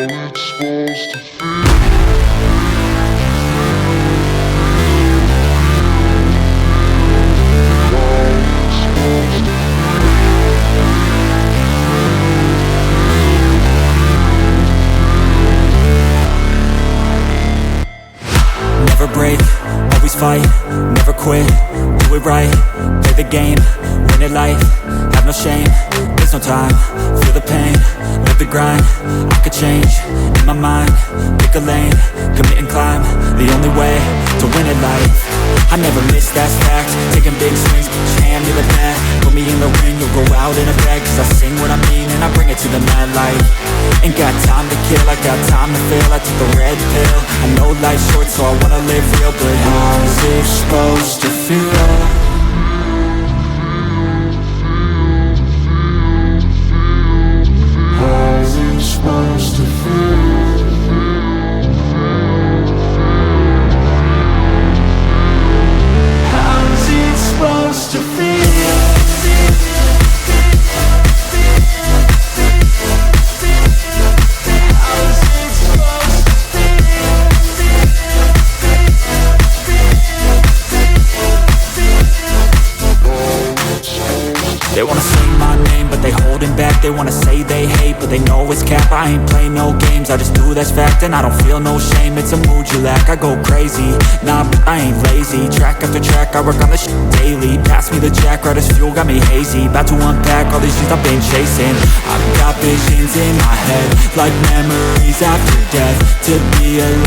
it's supposed to feel. Never break, always fight, never quit, do it right, play the game, win it life, have no shame, there's no time, feel the pain, live the grind, I could change, in my mind, pick a lane, commit and climb, the only way to win it life. I never miss, that's fact, taking big swings, put your hand to the bat, put me in the ring, you'll go out in a bag, cause I sing what I mean and I bring it to the mad light. Ain't got time to kill, I got time to feel, I took the red pill, I know life's short so I wanna live real, but how's it supposed to feel? How's it supposed to feel? How's it supposed to feel? They wanna say my name, but they holding back. They wanna say they hate, but they know it's cap. I ain't play no games, I just do that's fact. And I don't feel no shame, it's a mood you lack. I go crazy, nah, but I ain't lazy. Track after track, I work on this shit daily. Pass me the jack, right as fuel, got me hazy. About to unpack all these things I've been chasing. I've got visions in my head, like memories after death. To be alive